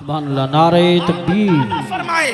सुभान अल्लाह, नारे तकबीर। फरमाए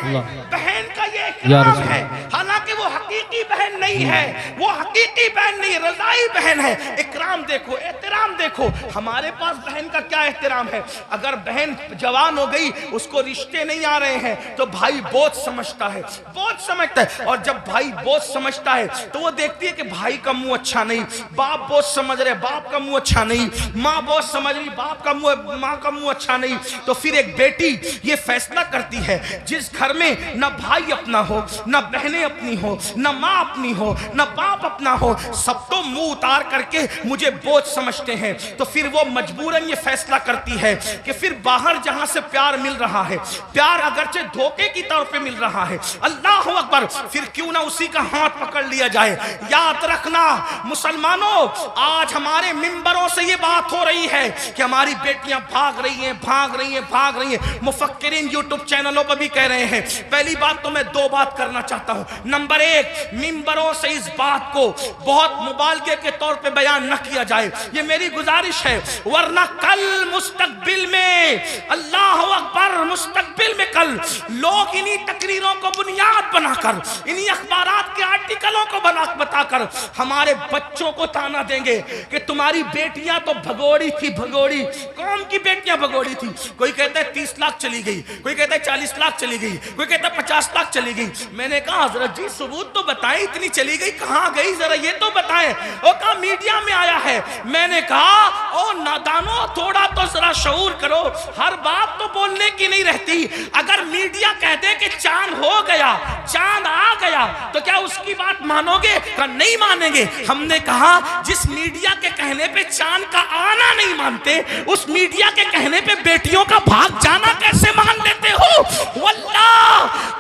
बहन का ये इकराम है, हालांकि वो हकीकी बहन नहीं है, वो हकीकी बहन नहीं, रज़ाई बहन है। इकराम देखो, एहतराम देखो। हमारे पास बहन का क्या एहतराम है। अगर बहन जवान हो गई, उसको रिश्ते नहीं आ रहे हैं, तो भाई बोझ समझता है, बोझ समझता है। और जब भाई बोझ समझता है तो वो देखती है कि भाई का मुंह अच्छा नहीं, बाप बोझ समझ रहे, बाप का मुंह अच्छा नहीं, माँ बोझ समझ रही, बाप का मुंह, माँ का मुंह अच्छा नहीं। तो फिर एक बेटी ये फैसला करती है, जिस घर में न भाई अपना हो, न बहनें अपनी हो, न माँ अपनी हो, न बाप अपना हो, सब तो मुंह उतार करके मुझे बोझ समझते हैं, तो फिर वो मजबूरन ये फैसला करती है कि फिर बाहर जहां से प्यार मिल रहा है, प्यार अगरचे धोखे की तौर पे मिल रहा है, अल्लाह अकबर, फिर क्यों ना उसी का हाथ पकड़ लिया जाए। याद रखना मुसलमानों, आज हमारे मिंबरों से ये बात हो रही है कि हमारी बेटियां भाग रही हैं, भाग रही हैं, भाग रही हैं। मुफक्किरीन यूट्यूब चैनलों पर भी कह रहे हैं। पहली बात तो मैं दो बात करना चाहता हूं। नंबर एक, मिंबरों से इस बात को बहुत मुबालगे के तौर पे बयान न किया जाए, ये मेरी गुजारिश है, वरना कल मुस्तकबिल में, अल्लाह अकबर, मुस्तकबिल में कल लोग इन्हीं तकरीरों को बुनियाद बनाकर, इन्हीं अखबारात के आर्टिकलों को बताकर हमारे बच्चों को ताना देंगे कि तुम्हारी बेटियां तो भगोड़ी थी, भगोड़ी। कौन की बेटियां भगोड़ी थी? कोई कहता है 30 लाख चली गई, कोई कहता है 40 लाख चली गई, कोई कहता है 50 लाख चली गई। मैंने कहा हजरत जी सबूत तो बताएं, इतनी चली गई कहां गई, जरा ये तो बताएं। वो कहा मीडिया में आया है। मैंने कहा ओ नादानो, थोड़ा तो जरा शऊर करो, हर बात तो बोलने की नहीं रहती। अगर मीडिया कह दे कि चांद हो गया, चांद आ गया, तो क्या उसकी बात मानोगे? नहीं मानेंगे। हमने कहा जिस मीडिया के कहने पे चांद का आना नहीं मानते, उस मीडिया के कहने पे बेटियों का भाग जाना कैसे मान लेते हो? वल्लाह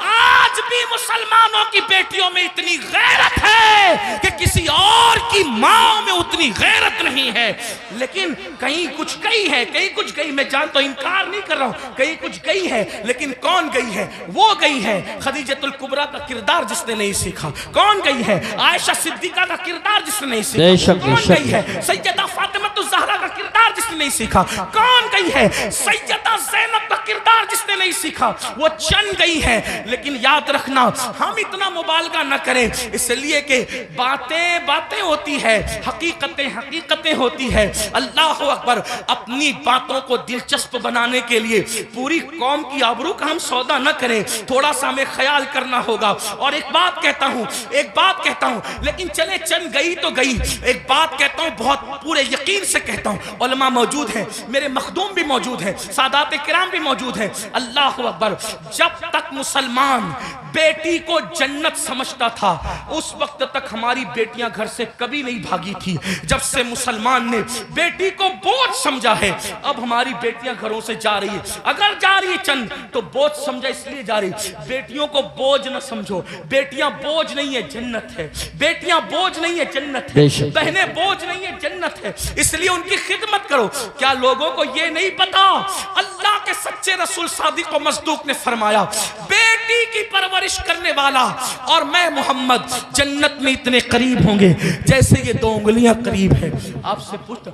आज भी मुसलमानों की बेटियों में इतनी गैरत है कि किसी और की मां में उतनी गैरत नहीं है। लेकिन कहीं कुछ गई है, कहीं कुछ गई, मैं जानता हूं, इनकार नहीं कर रहा हूं, कहीं कुछ गई है। लेकिन कौन गई है? वो गई है खदीजतुल कुबरा का किरदार जिसने नहीं सीखा। कौन गई है? आयशा सिद्दीका का किरदार जिसने नहीं सीखा। कौन गई है? सैयदा फातिमा ज़हरा का किरदार जिसने नहीं सीखा। कौन गई है? सैयदा ज़ैनब का किरदार जिसने नहीं सीखा। वो चंद गई है। लेकिन याद रखना, हम इतना मुबालगा न करें, इसलिए कि बातें बातें होती है, हकीकतें हकीकतें होती है। अल्लाह अकबर, अपनी बातों को दिलचस्प बनाने के लिए पूरी कौम की आबरू का हम सौदा न करें, थोड़ा सा हमें ख्याल करना होगा। और एक बात कहता हूं, एक बात कहता हूं, लेकिन चले चंद गई तो गई, एक बात कहता हूं, बहुत पूरे यकीन से कहता हूं, उलमा मौजूद हैं, मेरे मखदूम भी मौजूद हैं, सादात किराम भी मौजूद हैं। अल्लाह अकबर, जब तक मुसलमान बेटी को जन्नत समझता था, उस वक्त तक हमारी बेटियां घर से कभी नहीं भागी थी। जब से मुसलमान ने बेटी को बोझ समझा है, अब हमारी बेटियां घरों से जा रही है। अगर जा रही है चंद, तो बोझ समझा इसलिए जा रही। बेटियों को बोझ न समझो, बेटियां बोझ नहीं है, जन्नत है। बेटियां बोझ नहीं है, जन्नत है। बहनें बोझ नहीं है, जन्नत है। इसलिए उनकी खिदमत करो। क्या लोगों को यह नहीं पता? अल्लाह के सच्चे रसूल सादिक व मसदूक ने फरमाया, बेटी की परवरिश करने वाला और मैं मोहम्मद जन्नत में इतने करीब होंगे जैसे ये 2 उंगलियां करीब है। आपसे पूछता,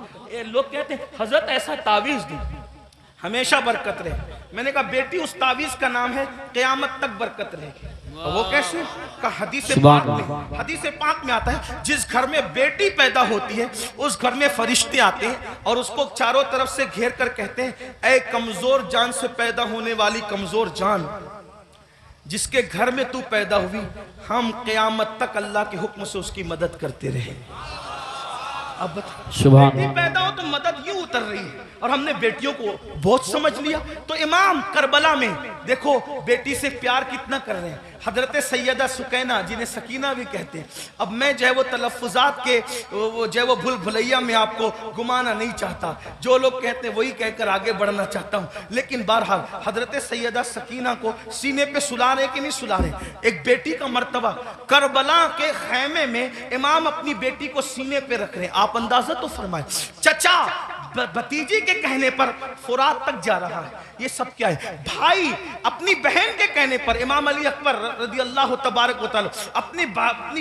लोग कहते हैं हजरत ऐसा तावीज दी हमेशा बरकत रहे। मैंने कहा बेटी उस तावीज का नाम है, क़यामत तक बरकत रहे। वो कैसे? का हदीस पाक में आता है, जिस घर में बेटी पैदा होती है उस घर में फरिश्ते आते हैं और उसको चारों तरफ से घेर कर कहते हैं, ऐ कमजोर जान से पैदा होने वाली कमजोर जान, जिसके घर में तू पैदा हुई, हम क़यामत तक अल्लाह के हुक्म से उसकी मदद करते रहे। अब बेटी पैदा हो तो मदद यूं उतर रही है, और हमने बेटियों को बहुत समझ लिया। तो इमाम करबला में देखो बेटी से प्यार कितना कर रहे हैं। हजरत सैयदा सुकैना, जिन्हें सकीना भी कहते हैं। अब मैं जो है वो तलफ़ुज़ात के जो है वो भूल भुलैया में आपको घुमाना नहीं चाहता, जो लोग कहते हैं वही कहकर आगे बढ़ना चाहता हूँ। लेकिन बहरहाल हजरत सैयदा सकीना को सीने पे सुला रहे कि नहीं सुला रहे? एक बेटी का मर्तबा, करबला के खैमे में इमाम अपनी बेटी को सीने पे रख रहे हैं। आप अंदाजा तो फरमाए, चचा भतीजी के कहने पर फुरात तक जा रहा है। ये सब क्या है? भाई अपनी बहन के कहने पर, इमाम अली अकबर रज़ी अल्लाह तबारक व तआला अपनी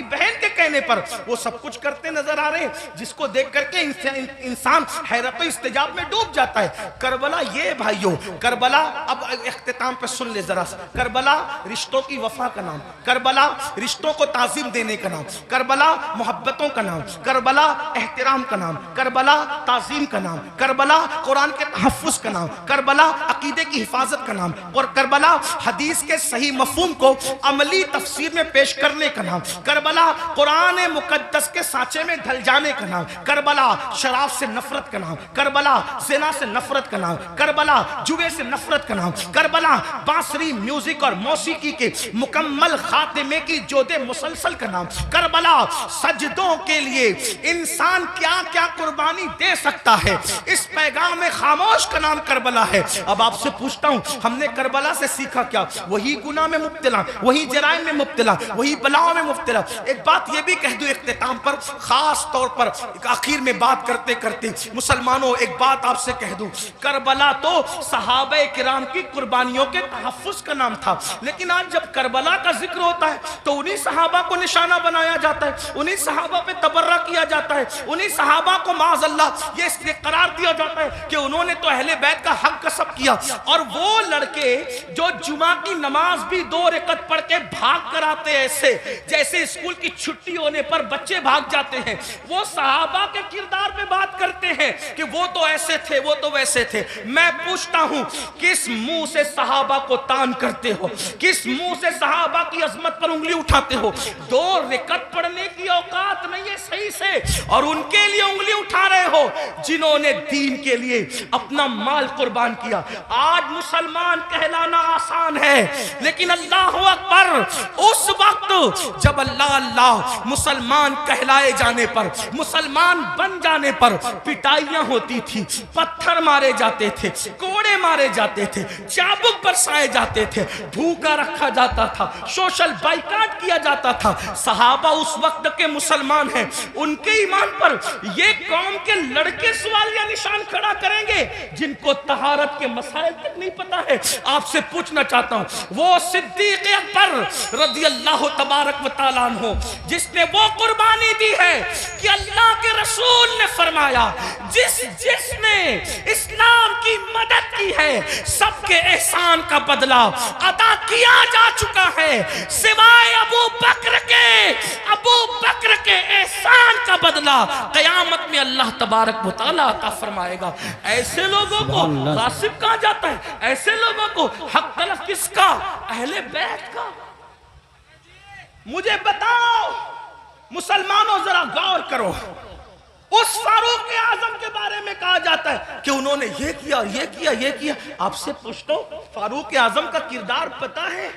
बहन के कहने पर वो सब कुछ करते नजर आ रहे हैं, जिसको देख करके इंसान हैरत व इस्तिजाब में डूब जाता है। करबला, ये भाइयों करबला, अब इख्तिताम पे सुन ले जरा सा। करबला रिश्तों की वफा का नाम, करबला रिश्तों को ताज़ीम देने का नाम, करबला मोहब्बतों का नाम, करबला एहतराम का नाम, करबला ताज़ीम का नाम, करबला कुरान के तहफ़्फ़ुज़ का नाम, करबला अकीदे की हिफाजत का नाम, और करबला हदीस के सही मफ़हूम को अमली तफसीर में पेश करने का नाम, करबला कुरान मुक़द्दस के सांचे में ढल जाने का नाम, करबला शराब से नफरत का नाम, करबला ज़िना से नफरत का नाम, करबला जुए से नफरत का नाम, करबला बांसुरी म्यूजिक और मौसीकी के मुकम्मल खातिमे की जोदे मुसलसल का नाम, करबला सजदों के लिए इंसान क्या क्या कुर्बानी दे सकता है, इस पैगाम में खामोश का नाम करबला है। अब आपसे पूछता हूं, हमने करबला से सीखा क्या? वही गुनाह में मुब्तला, वही जराइम में मुब्तला, वही बलाओं में मुब्तला। एक बात ये भी कह दूं इख्तिताम पर, खास तौर पर आखिर में बात करते करते, मुसलमानों एक बात आपसे कह दूं, करबला तो सहाबे किराम की कुर्बानियों के तहफ़्फ़ुज़ का नाम था, लेकिन आज जब करबला का जिक्र होता है तो उन्हीं सहाबा को निशाना बनाया जाता है, उन्हीं सहाबा पे तबर्रा किया जाता है, उन्हीं सहाबा को माज़अल्लाह ये इसलिए करार दिया जाता है कि उन्होंने तो अहले बैत का हक कसब किया। और वो लड़के जो जुमा की नमाज भी 2 रकअत पढ़ के भाग कर आते, ऐसे जैसे स्कूल की छुट्टी होने पर बच्चे भाग जाते हैं, वो सहाबा के किरदार पे बात करते हैं कि वो तो ऐसे थे, वो तो वैसे थे। मैं पूछता हूं, किस मुंह से सहाबा को तान करते हो? किस मुंह से सहाबा की अजमत पर उंगली उठाते हो? 2 रकअत पढ़ने की औकात नहीं है सही से, और उनके लिए उंगली उठा रहे हो जिन्होंने दीन के लिए अपना माल कुर्बान किया। आज मुसलमान कहलाना आसान है, लेकिन अल्लाह अकबर, उस वक्त जब अल्लाह अल्लाह मुसलमान कहलाए जाने पर, मुसलमान बन जाने पर पिटाइयां होती थी, पत्थर मारे जाते थे, कोड़े मारे जाते थे, चाबुक बरसाए जाते थे, भूखा रखा जाता था, सोशल बाइकाट किया जाता था। सहाबा उस वक्त के मुसलमान हैं, उनके ईमान पर ये कौम के लड़के सवाल या निशान खड़ा करेंगे जिनको तहारत के मसाइल तक नहीं पता है। आपसे पूछना चाहता हूं, वो सिद्दीक़ अकबर रज़ी अल्लाह तबारक व तआला अन्हु जिसने वो कुर्बानी दी है कि अल्लाह के रसूल ने फरमाया, जिसने इस्लाम की मदद की है सबके एहसान का बदला अदा किया जा चुका है, सिवाय अबू बकर के एहसान का बदला क़यामत में अल्लाह तबारक व तआला अता फरमाएगा। ऐसे लोगों को गासिब कहा जाता है, ऐसे लोगों को हक तलफ किसका? अहले बैत का। मुझे बताओ मुसलमानों, जरा गौर करो, उस फारूक आजम के बारे में कहा जाता है कि उन्होंने ये किया, ये किया, ये किया। आपसे पूछता हूं, फारूक आजम का किरदार पता है?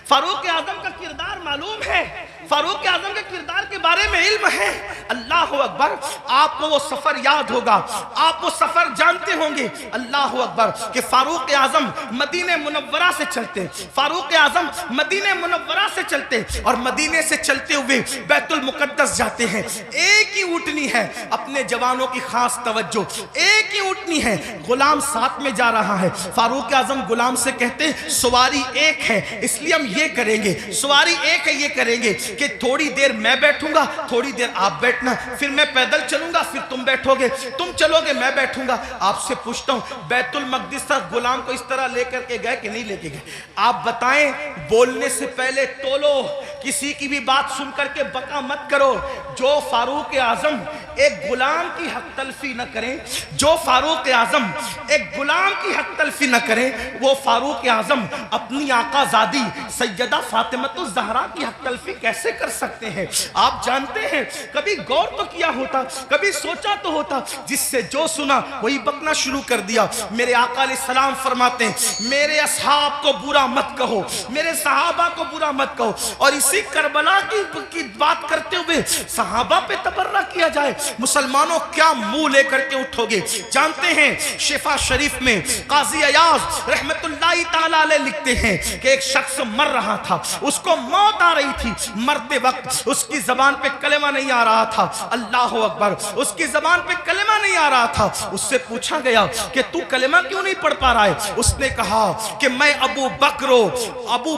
फारूक आजम का किरदार मालूम है? फारूक आजम के किरदार के बारे में इल्म है? अल्लाह अकबर, आपको वो सफर याद होगा, आप वो सफर जानते होंगे। अल्लाह अकबर कि फारूक आजम मदीने मुनव्वरा से चलते, फारूक आजम मदीने मुनव्वरा से चलते और मदीने से चलते हुए बैतुल मुकद्दस जाते हैं। एक ही ऊँटनी है, अपने जवानों की खास तवज्जो, एक ही ऊँटनी है, गुलाम साथ में जा रहा है। फारूक आजम गुलाम से कहते, सवारी एक है इसलिए हम ये करेंगे, सवारी एक है ये करेंगे कि थोड़ी देर मैं बैठूंगा, थोड़ी देर आप बैठना, फिर मैं पैदल चलूंगा, फिर तुम बैठोगे, तुम चलोगे, मैं बैठूंगा। आपसे पूछता हूं, बैतुल मक़दिस तक गुलाम को इस तरह लेकर के गए कि नहीं लेके गए? आप बताएं, बोलने से पहले तोलो, किसी की भी बात सुन करके बका मत करो। जो फारूक आजम एक गुलाम की हक तलफी न करें, जो फारूक आजम एक गुलाम की हक तलफी न करें, वो फारूक आजम अपनी आकाज़ादी सैयदा फातिमतुज़ ज़हरा की हक तलफी कैसे कर सकते हैं? आप जानते हैं, कभी गौर तो किया होता, कभी सोचा तो होता, जिससे जो सुना वही बकना शुरू कर दिया। मेरे आका अलैहिस्सलाम फरमाते हैं, मेरे असहाब को बुरा मत कहो, मेरे सहाबा को बुरा मत कहो। और इसी करबला की बात करते हुए सहाबा पे तबर्रा किया जाए, मुसलमानों क्या मुंह लेकर के उठोगे? जानते हैं शिफा शरीफ में काजी अयाज रहमतुल्लाहि ताला अलैह लिखते हैं कि एक शख्स मर रहा था, उसको मौत आ रही थी, मरते वक्त उसकी जबान पे कलेमा नहीं आ रहा था, अल्लाह अकबर, उसकी जबान पे कलेमा नहीं आ रहा था। उससे पूछा गया कि तू कलेमा क्यों नहीं पढ़ पा रहा है? उसने कहा कि मैं अबू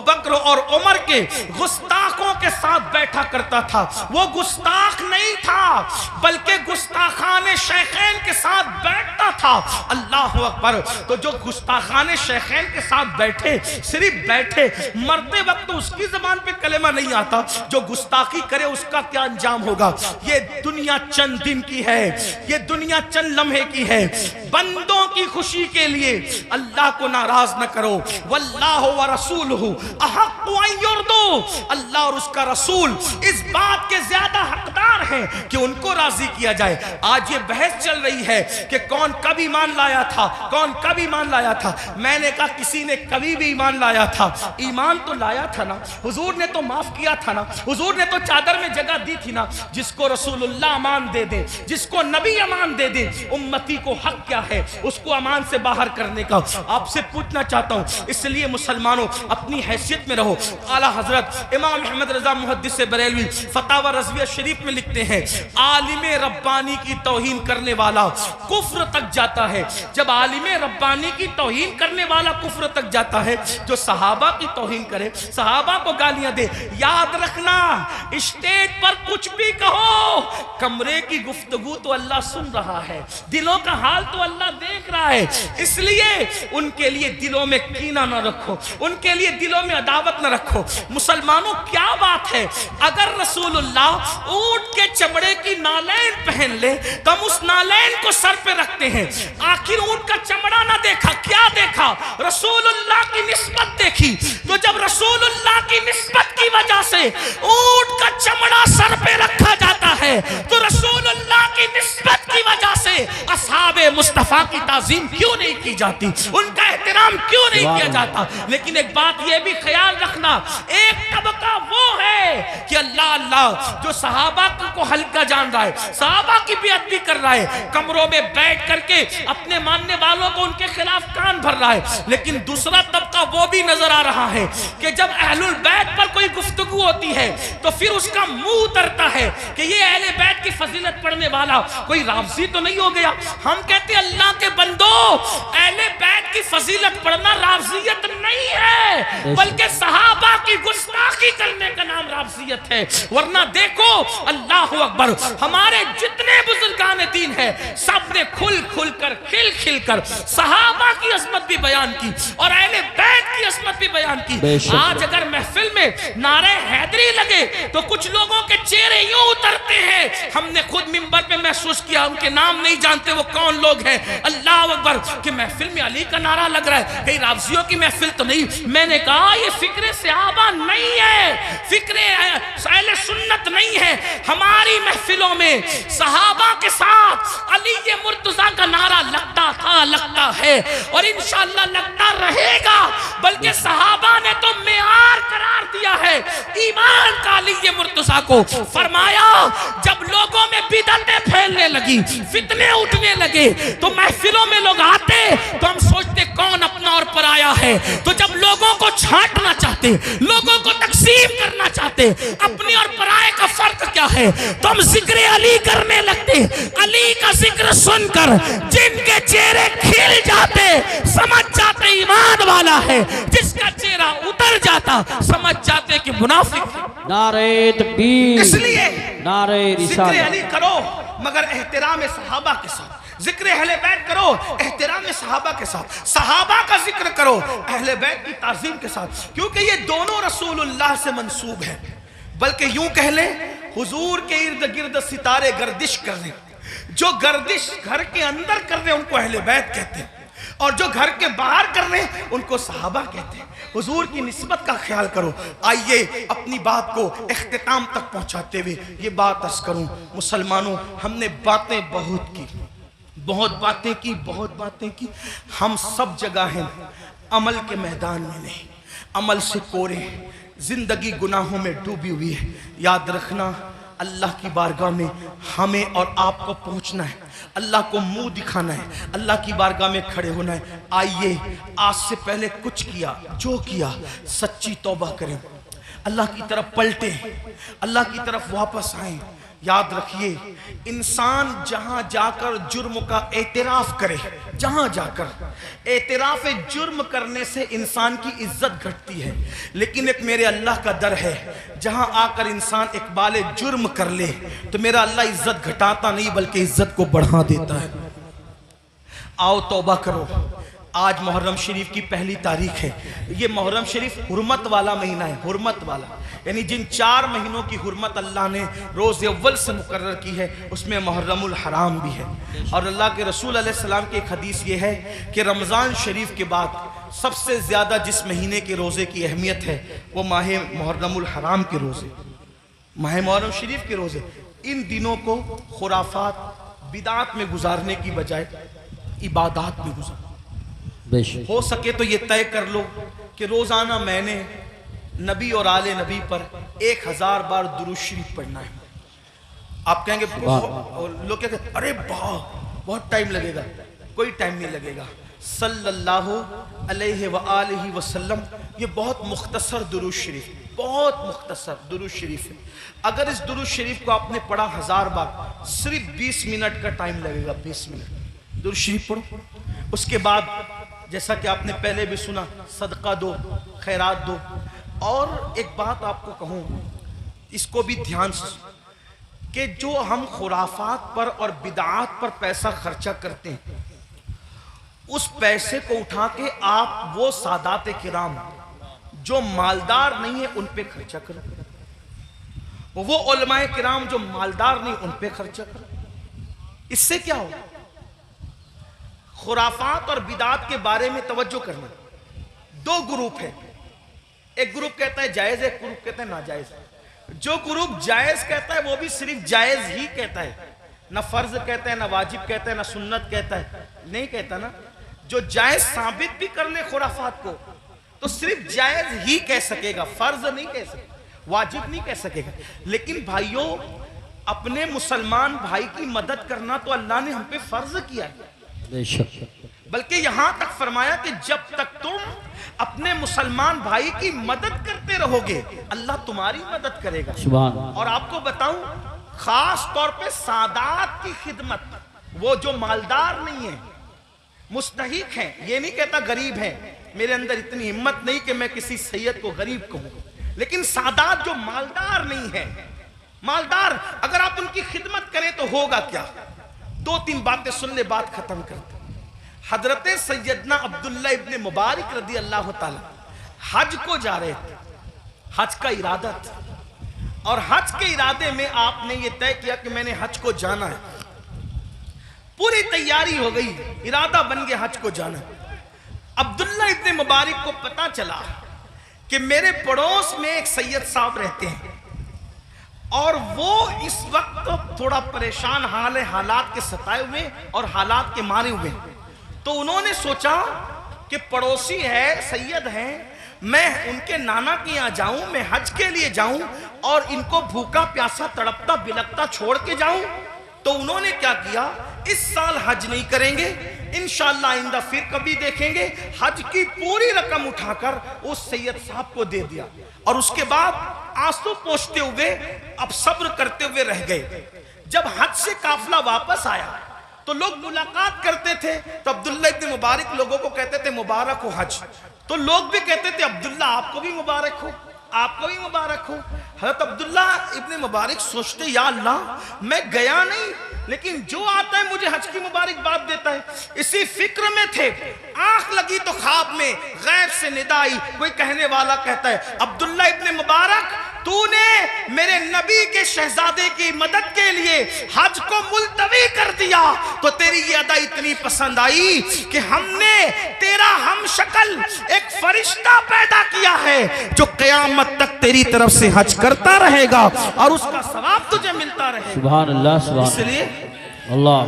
बकर और उमर के गुस्ताखों के साथ बैठा करता था। वो गुस्ताख नहीं था बल्कि गुस्ताखाने शेखैन के साथ बैठता था। अल्लाह अकबर। तो जो गुस्ताखाने शेखैन के साथ बैठे, सिर्फ बैठे, मरते वक्त तो उसकी जबान पे कलेमा नहीं आता, जो गुस्ताखी करे उसका क्या अंजाम होगा? ये दुनिया चंद दिन की है, ये दुनिया चंद लम्हे की है। बंदों की खुशी के लिए अल्लाह को नाराज न करो। वल्लाहु व रसूलुहु अहक्कु अन युर्दू, अल्लाह और उसका रसूल इस बात के ज्यादा हकदार हैं कि उनको राजी किया जाए। आज ये बहस चल रही है कि कौन कब ईमान लाया था, कौन कब ईमान लाया था। मैंने कहा किसी ने कभी भी ईमान लाया था, ईमान तो लाया था ना, हुजूर ने तो माफ किया था ना, हुजूर ने तो चादर में जगह दी थी ना। जिसको रसूलुल्लाह अमान दे दे, जिसको नबी अमान दे दे, उम्मती को हक क्या है उसको अमान से बाहर करने का? आपसे पूछना चाहता हूं, इसलिए मुसलमानों अपनी हैसियत में रहो। आला हजरत इमाम अहमद रजा मुहद्दिस बरेलवी फतावा रज़विया शरीफ में लिखते हैं, आलिम रब्बानी की तौहीन करने वाला कुफ्र तक जाता है। जब आलिम रब्बानी की तौहीन करने वाला कुफ्र तक जाता है, जो सहाबा की तौहीन करे, सहाबा को गालियां दे, याद रखना स्टेज पर कुछ भी कहो, कमरे की गुफ्तगू तो अल्लाह सुन रहा है, दिलों का हाल तो अल्लाह देख रहा है। इसलिए उनके लिए दिलों में कीना न रखो, उनके लिए दिलों में अदावत न रखो। मुसलमानों क्या बात है, अगर रसूलुल्लाह ऊंट के चमड़े की नालैन पहन ले तो हम उस नालैन को सर पे रखते हैं। आखिर ऊंट का चमड़ा ना देखा, क्या देखा? रसूलुल्लाह की निस्बत देखी। तो जब रसूलुल्लाह की निस्बत की वजह से ऊंट का चमड़ा सर पे रखा जाता है, तो रसूलुल्लाह की निस्बत की वजह से असहाबे मुस्तफा की ताज़ीम क्यों नहीं की जाती, उनका एहतराम क्यों नहीं किया जाता? लेकिन एक बात यह भी ख्याल रखना, एक तबका वो है कि अल्लाह अल्लाह जो सहाबा को हल्का जान रहा है, सहाबा की बेअदबी भी कर रहा है, कमरों में बैठ करके अपने मानने वालों को उनके खिलाफ कान भर रहा है। लेकिन दूसरा तबका वो भी नजर आ रहा है कि जब अहलुल बैत पर कोई गुफ्तगू होती है तो फिर उसका मुंह उतरता है कि ये अहले बैत की फजीलत पढ़ने वाला कोई राफजी तो नहीं हो गया। हम कहते हैं अल्लाह के बंदो, अहले बैत की फजीलत पढ़ना राफजियत नहीं है, बल्कि सहाबा की गुस्ताखी करने का नाम राफजियत है। वरना देखो अल्लाह अकबर, हमारे जितने बुजुर्गान दीन है सब ने खुल खुल कर खिल खिल कर सहाबा की अजमत भी बयान की और अहले बैत की अजमत भी बयान की। आज अगर महफिल में नारे हैदरी लगे तो कुछ लोगों के चेहरे यूं उतरते हैं, हमने खुद मिंबर पे महसूस किया, उनके नाम नहीं जानते वो कौन लोग हैं। अल्लाह अकबर कि महफिल में अली का नारा लग रहा है, कहीं राफजियों की महफिल तो नहीं। मैंने कहा ये फिक्रे सहाबा नहीं है, फिक्रे अहले सुन्नत नहीं है। हमारी महफिलों में सहाबा के साथ अली ये मुर्तजा का नारा लगता था, लगता है और इंशाअल्लाह लगता रहेगा। बल्कि सहाबा ने तो मेयार करार दिया है ईमान का अली ये मुर्तजा को। फरमाया जब लोगों में बिदअतें फैलने लगी, फितने उठने लगे, तो महफिलों में लोग आते तो हम सोचते कौन अपना और पराया है। तो जब लोगों को छांटना चाहते, लोगों को तकसीम करना चाहते, अपने और पराये का फर्क क्या है, तो हम जिक्र अली करने लगते। अली का जिक्र सुनकर जिनके चेहरे खिल जाते समझ जाते ईमान वाला है, जिसका चेहरा उतर जाता समझ जाते कि मुनाफिक है। नारे तकबीर, इसलिए नारे जिक्र अली करो मगर एहतराम सहाबा के साथ, जिक्र अहले बैत करो एहतराम सहाबा के साथ, सहाबा का जिक्र करो अहले बैत की ताज़ीम के साथ, क्योंकि ये दोनों रसूलुल्लाह से मंसूब है। बल्कि यूं कह लें हुजूर के इर्द गिर्द सितारे गर्दिश कर रहे, जो गर्दिश घर के अंदर कर रहे उनको अहले बैत कहते हैं और जो घर के बाहर कर रहे हैं उनको सहाबा कहते हैं। हुजूर की निस्बत का ख्याल करो। आइए अपनी बात को इख्तिताम तक पहुंचाते हुए ये बात अर्ज करूं, मुसलमानों हमने बातें बहुत की, बहुत बातें की, बहुत बातें की। हम सब जगह हैं, अमल के मैदान में नहीं, अमल से कोरे, जिंदगी गुनाहों में डूबी हुई है। याद रखना अल्लाह की बारगाह में हमें और आपको पहुंचना है, अल्लाह को मुंह दिखाना है, अल्लाह की बारगाह में खड़े होना है। आइए आज से पहले कुछ किया जो किया सच्ची तौबा करें, अल्लाह की तरफ पलटे, अल्लाह की तरफ वापस आए। याद रखिए, इंसान जहां जाकर जुर्म का एतराफ करे, जहां जाकर एतराफ जुर्म करने से इंसान की इज्जत घटती है, लेकिन एक मेरे अल्लाह का दर है, जहां आकर इंसान इकबाल जुर्म कर ले तो मेरा अल्लाह इज्जत घटाता नहीं बल्कि इज्जत को बढ़ा देता है। आओ तौबा करो। आज मुहर्रम शरीफ की पहली तारीख है। ये मुहर्रम शरीफ हुर्मत वाला महीना है, हुर्मत वाला, यानी जिन 4 महीनों की हुर्मत अल्लाह ने रोज़ अव्वल से मुकर्रर की है उसमें मुहर्रमुल हराम भी है। और अल्लाह के रसूल अलैहि सलाम की एक हदीस ये है कि रमज़ान शरीफ के बाद सबसे ज़्यादा जिस महीने के रोज़े की अहमियत है वो माह मुहर्रमुल हराम के रोज़े, माह मुहर्रम शरीफ के रोज़े। इन दिनों को खुराफात बिदात में गुजारने की बजाय इबादत में गुजार। हो सके तो ये तय कर लो कि रोजाना मैंने नबी और आले नबी पर 1000 बार दुरूद शरीफ पढ़ना है। आप कहेंगे, लोग कहते हैं अरे बहुत टाइम लगेगा। कोई टाइम नहीं लगेगा। सल्लल्लाहु अलैहि व आलिहि वसल्लम, ये बहुत मुख्तसर दुरूद शरीफ, बहुत मुख्तसर दुरूद शरीफ है। अगर इस दुरूद शरीफ को आपने पढ़ा 1000 बार, सिर्फ 20 मिनट का टाइम लगेगा। 20 मिनट दुरूद शरीफ पढ़ो। उसके बाद जैसा कि आपने पहले भी सुना, सदका दो, खैरात दो। और एक बात आपको कहूँ, इसको भी ध्यान से, कि जो हम खुराफात पर और बिदात पर पैसा खर्चा करते हैं, उस पैसे को उठा के आप वो सादात किराम जो मालदार नहीं है उन पे खर्चा करो, वो उलमाए किराम जो मालदार नहीं उन पे खर्चा करो। इससे क्या हो? खुराफात और बिदात के बारे में तवज्जो करना। 2 ग्रुप है, एक ग्रुप कहता है जायज है, एक ग्रुप कहता है नाजायज। जो ग्रुप जायज कहता है वो भी सिर्फ जायज ही कहता है, ना फर्ज कहता है, ना वाजिब कहता है, ना सुन्नत कहता है, नहीं कहता ना। जो जायज साबित भी कर ले खुराफात को तो सिर्फ जायज ही कह सकेगा, फर्ज नहीं कह सकेगा, वाजिब नहीं कह सकेगा। लेकिन भाइयों, अपने मुसलमान भाई की मदद करना तो अल्लाह ने हम पे फर्ज किया है। बल्कि यहां तक फरमाया कि जब तक तुम अपने मुसलमान भाई की मदद करते रहोगे अल्लाह तुम्हारी मदद करेगा। और आपको बताऊं, खास तौर पे सादात की खिदमत, वो जो मालदार नहीं है, मुस्तहिक हैं, ये नहीं कहता गरीब है, मेरे अंदर इतनी हिम्मत नहीं कि मैं किसी सैयद को गरीब कहूं, लेकिन सादात जो मालदार नहीं है, मालदार अगर आप उनकी खिदमत करें तो होगा क्या? 2-3 बातें सुन ले, बात खत्म करते। हजरत सैयदना अब्दुल्ला इब्ने मुबारक रदी अल्लाह ताला हज को जा रहे थे, हज का इरादा था, और हज के इरादे में आपने ये तय किया कि मैंने हज को जाना है। पूरी तैयारी हो गई, इरादा बन गया हज को जाना। अब्दुल्ला इब्ने मुबारक को पता चला कि मेरे पड़ोस में एक सैयद साहब रहते हैं और वो इस वक्त थोड़ा परेशान हाल है, हालात के सताए हुए और हालात के मारे हुए। तो उन्होंने सोचा कि पड़ोसी है, सैयद हैं, मैं उनके नाना के यहाँ जाऊं, मैं हज के लिए जाऊं और इनको भूखा प्यासा तड़पता बिलकता छोड़ के जाऊं। तो उन्होंने क्या किया, इस साल हज नहीं करेंगे, इंशाअल्लाह आइंदा फिर कभी देखेंगे। हज की पूरी रकम उठाकर उस सैयद साहब को दे दिया और उसके बाद आंसू पोंछते हुए, अब सब्र करते हुए रह गए। जब हज से काफिला वापस आया तो लोग मुलाकात करते थे, तो अब्दुल्ला इब्ने मुबारक लोगों को कहते थे मुबारक हो हज। तो लोग भी कहते थे अब्दुल्ला आपको भी मुबारक हो, आपको भी मुबारक हो। हज़रत अब्दुल्ला इब्ने मुबारक सोचते, या अल्लाह मैं गया नहीं, लेकिन जो आता है मुझे हज की मुबारकबाद देता है। इसी फिक्र में थे, आंख लगी तो ख्वाब में गैब से निदा आई। कोई कहने वाला कहता है, अब्दुल्ला इब्ने मुबारक, तूने मेरे नबी के शहजादे की मदद के लिए हज को मुलतवी कर दिया तो तेरी ये अदा इतनी पसंद आई कि हमने तेरा हम शक्ल एक फरिश्ता पैदा किया है जो क़यामत तक तेरी तरफ से हज करता रहेगा और उसका सवाब तुझे मिलता रहेगा। सुभान अल्लाह, सुभान इसलिए अल्लाह,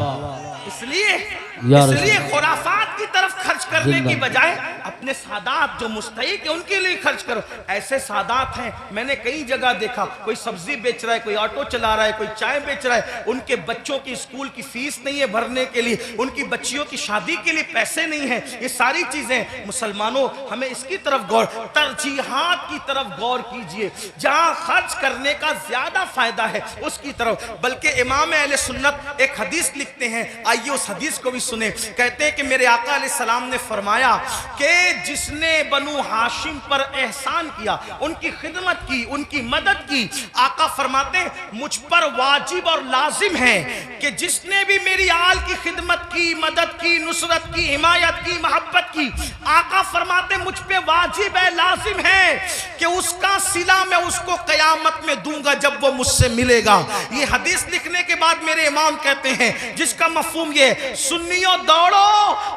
इसलिए खुराफात की तरफ खर्च करने की बजाय अपने सादात जो मुस्तहिक है उनके लिए खर्च करो। ऐसे सादात हैं, मैंने कई जगह देखा, कोई सब्जी बेच रहा है, कोई ऑटो चला रहा है, कोई चाय बेच रहा है, उनके बच्चों की स्कूल की फीस नहीं है भरने के लिए, उनकी बच्चियों की शादी के लिए पैसे नहीं है। ये सारी चीजें मुसलमानों, हमें इसकी तरफ गौर, तरजीहात की तरफ गौर कीजिए, जहां खर्च करने का ज्यादा फायदा है उसकी तरफ। बल्कि इमाम अहले सुन्नत एक हदीस लिखते हैं, आइए उस हदीस को भी सुने। कहते हैं कि मेरे आका अलैहिस्सलाम ने फरमाया कि जिसने बनु हाशिम पर एहसान किया, उनकी खिदमत की, उनकी मदद की, आका फरमाते मुझ पर वाजिब और लाजिम है कि जिसने भी मेरी आल की खिदमत की, मदद की, नुसरत की, हिमायत की, मोहब्बत की, आका फरमाते मुझ पे वाजिब है, लाजिम है कि उसका सिला मैं उसको कयामत में दूंगा जब वो मुझसे मिलेगा। ये हदीस लिखने के बाद मेरे इमाम कहते हैं जिसका मफहूम ये, सुन्नियों दौड़ो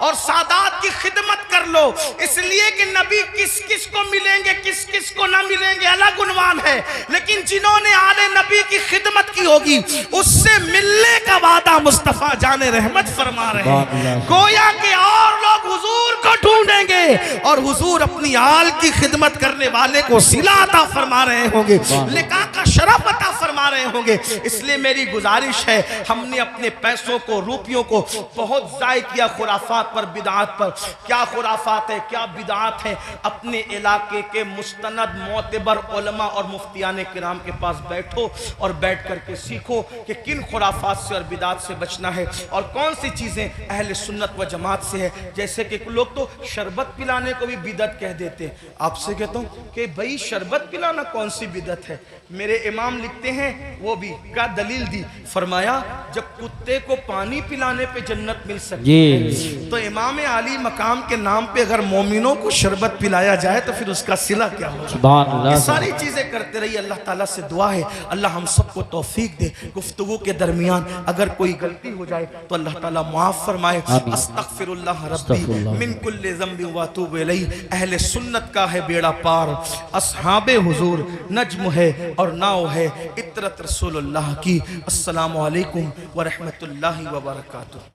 और सादात की खिदमत कर लो, इसलिए कि नबी किस किस को मिलेंगे, किस किस को ना मिलेंगे अलग उन्वान है, लेकिन जिन्होंने आले नबी की खिदमत की होगी उससे मिलने का वादा मुस्तफा जाने रहमत फरमा रहे हैं। गोया के और लोग हुजूर को ढूंढेंगे और हुजूर अपनी आल की खिदमत करने वाले को सिला अता फरमा रहे होंगे, लिका का शरफ अता फरमा रहे होंगे। इसलिए मेरी गुजारिश है, हमने अपने पैसों को, रुपयों को बहुत ज़ाय किया खुराफात पर, बिदात पर। क्या खुराफात है, क्या बिदात है, अपने इलाके के मुस्तनद मोतबर उलमा और मुफ्तियान किराम के पास बैठो और बैठ करके सीखो कि किन खुराफात से और बिदात से बचना है और कौन सी चीज़ें अहले सुन्नत व जमात से है। जैसे कि लोग तो शरबत पिलाने को भी बिदत कह देते हैं। आपसे कहता हूँ कि भाई शरबत पिलाना कौन सी बिदत है? मेरे इमाम लिखते हैं, वो भी क्या दलील दी, फरमाया जब कुत्ते को पानी पिलाने पे जन्नत मिल सकती है तो इमाम आली मकाम के नाम पे अगर मोमिनों को शरबत पिलाया जाए तो फिर उसका सिला क्या होगा। ये सारी चीजें करते रहिए। अल्लाह ताला से दुआ है अल्लाह हम सबको तौफीक दे। गुफ्तगू के दरमियान अगर कोई गलती हो जाए तो अल्लाह ताला माफ फरमाए। अस्तगफिरुल्लाह रब्बी मिन कुल्लि ज़ंबि व अतूबु इलैहि। अहले सुन्नत का है बेड़ा पार, अस्हाबे हुजूर नज्म है और नाव है इतरत रसूलुल्लाह की। अस्सलामु अलैकुम व रहमतुल्लाहि व बरकातुहू।